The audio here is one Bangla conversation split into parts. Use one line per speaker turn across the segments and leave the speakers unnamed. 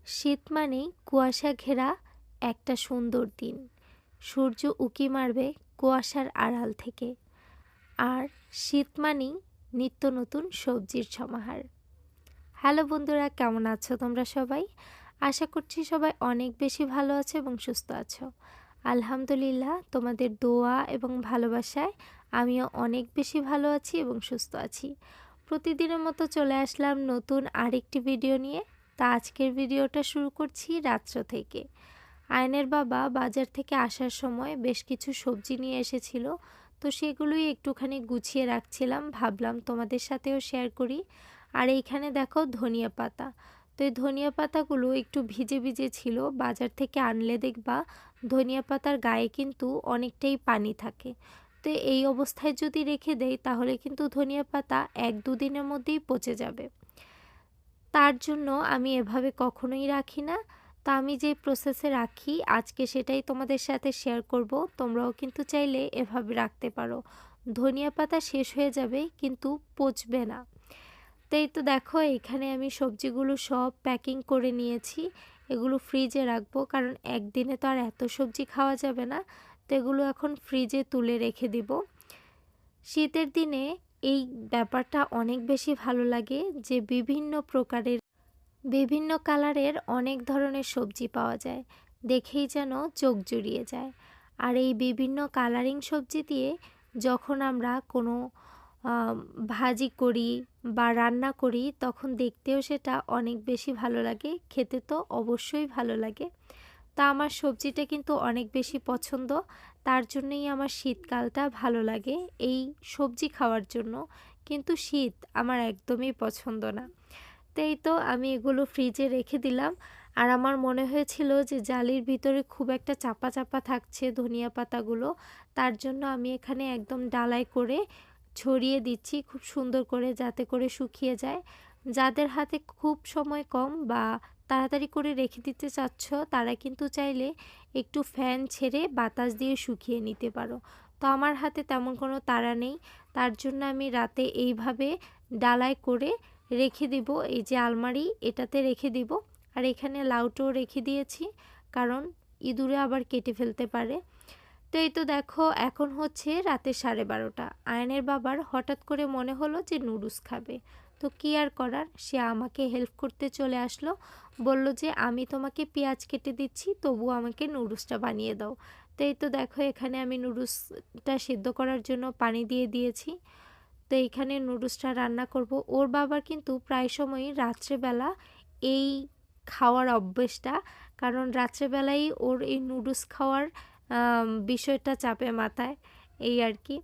শীত মানেই কুয়াশা ঘেরা একটা সুন্দর দিন। সূর্য উঁকি মারবে কুয়াশার আড়াল থেকে। আর শীত মানেই নিত্য নতুন সবজির সমাহার। হ্যালো বন্ধুরা, কেমন আছো তোমরা সবাই? আশা করছি সবাই অনেক বেশি ভালো আছো এবং সুস্থ আছো। আলহামদুলিল্লাহ, তোমাদের দোয়া এবং ভালোবাসায় আমিও অনেক বেশি ভালো আছি এবং সুস্থ আছি। প্রতিদিনের মতো চলে আসলাম নতুন আরেকটি ভিডিও নিয়ে। তা আজকের ভিডিওটা শুরু করছি রাত্র থেকে। আয়নের বাবা বাজার থেকে আসার সময় বেশ কিছু সবজি নিয়ে এসেছিল, তো সেগুলোই একটুখানি গুছিয়ে রাখছিলাম, ভাবলাম তোমাদের সাথেও শেয়ার করি। আর এইখানে দেখো ধনিয়া পাতা। তো এই ধনিয়া পাতাগুলো একটু ভিজে ভিজে ছিল। বাজার থেকে আনলে দেখবা ধনিয়া পাতার গায়ে কিন্তু অনেকটাই পানি থাকে। তো এই অবস্থায় যদি রেখে দেই তাহলে কিন্তু ধনিয়া পাতা 1-2 দিনের মধ্যেই পচে যাবে। তার জন্য আমি এভাবে কখনোই রাখি না। তো আমি যে প্রসেসে রাখি আজকে সেটাই তোমাদের সাথে শেয়ার করব। তোমরাও কিন্তু চাইলে এভাবে রাখতে পারো। ধনিয়া পাতা শেষ হয়ে যাবে কিন্তু পচবে না। তো এই তো দেখো, এখানে আমি সবজিগুলো সব প্যাকিং করে নিয়েছি। এগুলো ফ্রিজে রাখবো, কারণ একদিনে তো আর এত সবজি খাওয়া যাবে না। তো এগুলো এখন ফ্রিজে তুলে রেখে দিব। শীতের দিনে এই ব্যাপারটা অনেক বেশি ভালো লাগে যে বিভিন্ন কালারের অনেক ধরনের সবজি পাওয়া যায়। দেখেই যেন চোখ জুড়িয়ে যায়। আর এই বিভিন্ন কালারিং সবজি দিয়ে যখন আমরা কোনো ভাজি করি বা রান্না করি তখন দেখতেও সেটা অনেক বেশি ভালো লাগে, খেতে তো অবশ্যই ভালো লাগে। তা আমার সবজিটা কিন্তু অনেক বেশি পছন্দ, তার জন্যই আমার শীতকালটা ভালো লাগে এই সবজি খাওয়ার জন্য। কিন্তু শীত আমার একদমই পছন্দ না। তো এই তো আমি এগুলো ফ্রিজে রেখে দিলাম। আর আমার মনে হয়েছিল যে জালির ভিতরে খুব একটা চাপা চাপা থাকছে ধনিয়া পাতাগুলো, তার জন্য আমি এখানে একদম ডালাই করে ছড়িয়ে দিচ্ছি খুব সুন্দর করে, যাতে করে শুকিয়ে যায়। যাদের হাতে খুব সময় কম বা তাড়াতাড়ি করে রেখে দিতে চাচ্ছ তারা কিন্তু চাইলে একটু ফ্যান ছেড়ে বাতাস দিয়ে শুকিয়ে নিতে পারো। তো আমার হাতে তেমন কোনো তাড়া নেই, তার জন্য আমি রাতে এইভাবে ডালাই করে রেখে দিব। এই যে আলমারি, এটাতে রেখে দিব। আর এখানে লাউটাও রেখে দিয়েছি, কারণ ইঁদুরে আবার কেটে ফেলতে পারে। তো এই তো দেখো, এখন হচ্ছে রাতে 12:30। আয়নের বাবার হঠাৎ করে মনে হলো যে নুডলস খাবে। তো কি আর করার, সে আমাকে হেল্প করতে চলে আসলো। বলল যে আমি তোমাকে পেঁয়াজ কেটে দিচ্ছি, তবু আমাকে নুডলসটা বানিয়ে দাও। তো এই তো দেখো, এখানে আমি নুডলসটা সিদ্ধ করার জন্য পানি দিয়ে দিয়েছি। তো এইখানে নুডলসটা রান্না করব। ওর বাবার কিন্তু প্রায় সময়ই রাত্রেবেলা এই খাওয়ার অভ্যেসটা, কারণ রাত্রেবেলাই ওর এই নুডলস খাওয়ার বিষয়টা চাপে মাথায়, এই আর কি।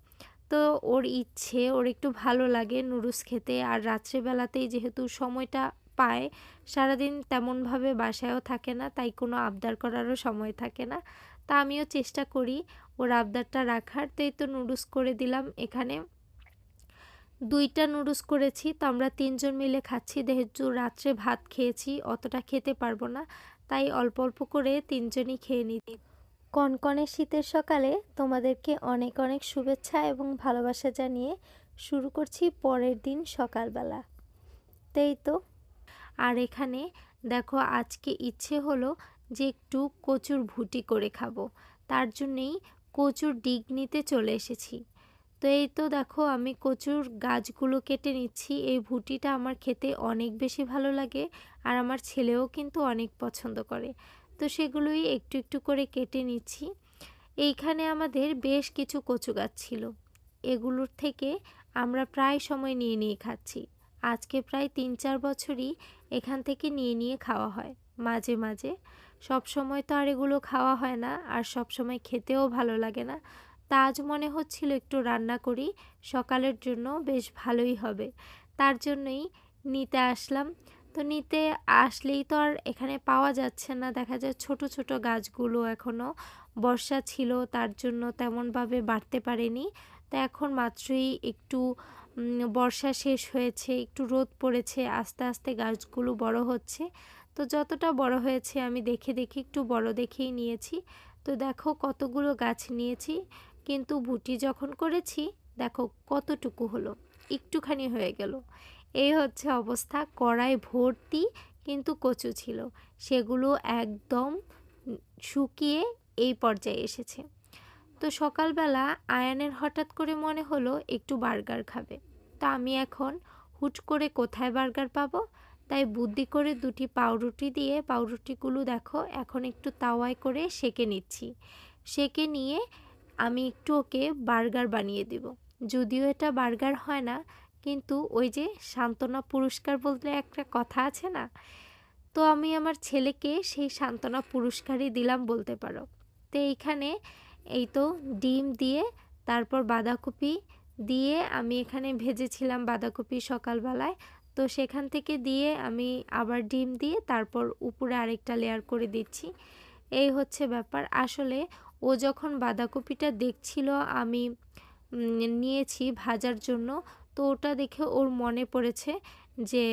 তো ওর ইচ্ছে, ওর একটু ভালো লাগে নুডলস খেতে। আর রাত্রেবেলাতেই যেহেতু সময়টা পায়, সারাদিন তেমনভাবে বাসায়ও থাকে না, তাই কোনো আবদার করারও সময় থাকে না। তা আমিও চেষ্টা করি ওর আবদারটা রাখার। তো এই তো নুডলস করে দিলাম। এখানে 2টা নুডলস করেছি, তো আমরা 3জন মিলে খাচ্ছি। যেহেতু রাত্রে ভাত খেয়েছি, অতটা খেতে পারবো না, তাই অল্প অল্প করে 3জনই খেয়ে নিই। কনকনে শীতের সকালে তোমাদেরকে অনেক অনেক শুভেচ্ছা এবং ভালোবাসা জানিয়ে শুরু করছি পরের দিন সকালবেলা। তাই তো। আর এখানে দেখো, আজকে ইচ্ছে হলো যে একটু কচুর ভুটি করে খাবো, তার জন্যেই কচুর ডিগ নিতে চলে এসেছি। তো এই তো দেখো, আমি কচুর গাছগুলো কেটে নিচ্ছি। এই ভুটিটা আমার খেতে অনেক বেশি ভালো লাগে, আর আমার ছেলেও কিন্তু অনেক পছন্দ করে। তো সেগুলোই একটু একটু করে কেটে নিচ্ছি। এইখানে আমাদের বেশ কিছু কচু গাছ ছিল, এগুলোর থেকে আমরা প্রায় সময় নিয়ে নিয়ে খাচ্ছি। আজকে প্রায় 3-4 বছরই এখান থেকে নিয়ে নিয়ে খাওয়া হয় মাঝে মাঝে। সব সময় তো আর এগুলো খাওয়া হয় না, আর সব সময় খেতেও ভালো লাগে না। তা আজ মনে হচ্ছিল একটু রান্না করি, সকালের জন্য বেশ ভালোই হবে, তার জন্যই নিতে আসলাম। তো নিতে আসলেই তো আর এখানে পাওয়া যাচ্ছে না, দেখা যায় ছোট ছোট গাছগুলো এখনও বর্ষা ছিল, তার জন্য তেমনভাবে বাড়তে পারেনি। তো এখন মাত্রই একটু বর্ষা শেষ হয়েছে, একটু রোদ পড়েছে, আস্তে আস্তে গাছগুলো বড় হচ্ছে। তো যতটা বড় হয়েছে আমি দেখে দেখে একটু বড় দেখেই নিয়েছি। তো দেখো কতগুলো গাছ নিয়েছি, কিন্তু ভুটি যখন করেছি দেখো কতটুকু হলো, একটুখানি হয়ে গেল। এই হচ্ছে অবস্থা, কড়াই ভর্তি কিন্তু কচু ছিল, সেগুলো একদম শুকিয়ে এই পর্যায়ে এসেছে। তো সকালবেলা আয়ানের হঠাৎ করে মনে হলো একটু বার্গার খাবে। তা আমি এখন হুট করে কোথায় বার্গার পাবো, তাই বুদ্ধি করে দুটি পাউরুটি দিয়ে পাউরুটিগুলো দেখো এখন একটু তাওয়ায় করে সেঁকে নিচ্ছি। সেঁকে নিয়ে আমি একটু ওকে বার্গার বানিয়ে দিব। যদিও এটা বার্গার হয় না, কিন্তু ওই যে সান্ত্বনা পুরস্কার বলতে একটা কথা আছে না, তো আমি আমার ছেলেকে সেই সান্ত্বনা পুরস্কারই দিলাম বলতে পারো। তো এইখানে এই তো ডিম দিয়ে তারপর বাঁধাকপি দিয়ে আমি এখানে ভেজেছিলাম বাঁধাকপি সকালবেলায়, তো সেখান থেকে দিয়ে আমি আবার ডিম দিয়ে তারপর উপরে আরেকটা লেয়ার করে দিচ্ছি। এই হচ্ছে ব্যাপার। আসলে ও যখন বাঁধাকপিটা দেখছিল আমি নিয়েছি ভাজার জন্য, তো ওটা দেখে ওর মনে পড়েছে যে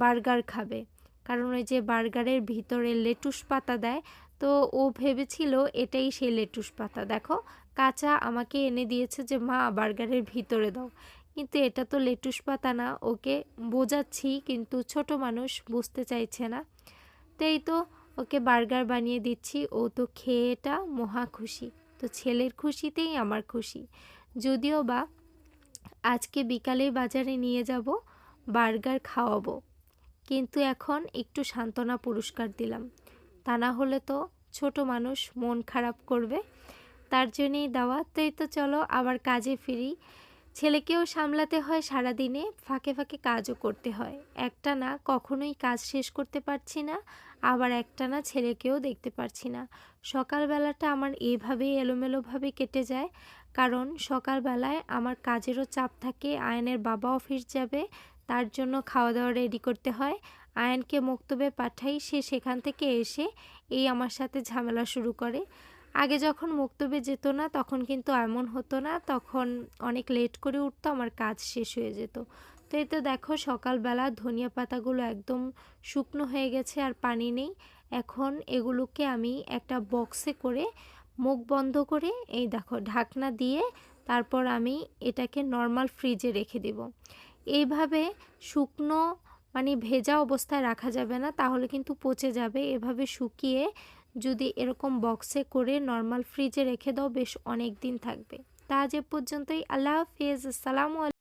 বার্গার খাবে, কারণ ওই যে বার্গারের ভিতরে লেটুস পাতা দেয়, তো ও ভেবেছিল এটাই সেই লেটুস পাতা। দেখো কাঁচা আমাকে এনে দিয়েছে যে মা বার্গারের ভিতরে দাও, কিন্তু এটা তো লেটুস পাতা না। ওকে বোঝাচ্ছি কিন্তু ছোট মানুষ বুঝতে চাইছে না। তো এই তো ওকে বার্গার বানিয়ে দিচ্ছি, ও তো খেয়ে এটা মহা খুশি। তো ছেলের খুশিতেই আমার খুশি। যদিও বা আজকে বিকালেই বাজারে নিয়ে যাব, বার্গার খাওয়াবো, কিন্তু এখন একটু সান্ত্বনা পুরস্কার দিলাম, তা না হলে তো ছোট মানুষ মন খারাপ করবে, তার জন্যই দেওয়া। তো এই তো চলো আবার কাজে ফিরি। ছেলেকেও সামলাতে হয় সারাদিনে, ফাঁকে ফাঁকে কাজও করতে হয়। একটা না কখনোই কাজ শেষ করতে পারছি না, আবার একটা না ছেলেকেও দেখতে পারছি না। সকালবেলাটা আমার এইভাবেই এলোমেলোভাবে কেটে যায়, কারণ সকালবেলায় আমার কাজেরও চাপ থাকে। আয়নের বাবা অফিস যাবে, তার জন্য খাওয়া দাওয়া রেডি করতে হয়। আয়নকে মক্তবে পাঠাই, সে সেখান থেকে এসে এই আমার সাথে ঝামেলা শুরু করে। আগে যখন মক্তবে যেত না তখন কিন্তু এমন হতো না, তখন অনেক লেট করে উঠতো, আমার কাজ শেষ হয়ে যেত। তো এই তো দেখো সকালবেলা ধনিয়া পাতাগুলো একদম শুকনো হয়ে গেছে আর পানি নেই। এখন এগুলোকে আমি একটা বক্সে করে মুখ বন্ধ করে এই দেখো ঢাকনা দিয়ে তারপর আমি এটাকে নর্মাল ফ্রিজে রেখে দেব। এইভাবে শুকনো মানে ভেজা অবস্থায় রাখা যাবে না, তাহলে কিন্তু পচে যাবে। এভাবে শুকিয়ে যদি এরকম বক্সে করে নর্মাল ফ্রিজে রেখে দাও বেশ অনেক দিন থাকবে। তা আজ এ পর্যন্তই। আল্লাহ হাফেজ। আসসালামু আলাইকুম।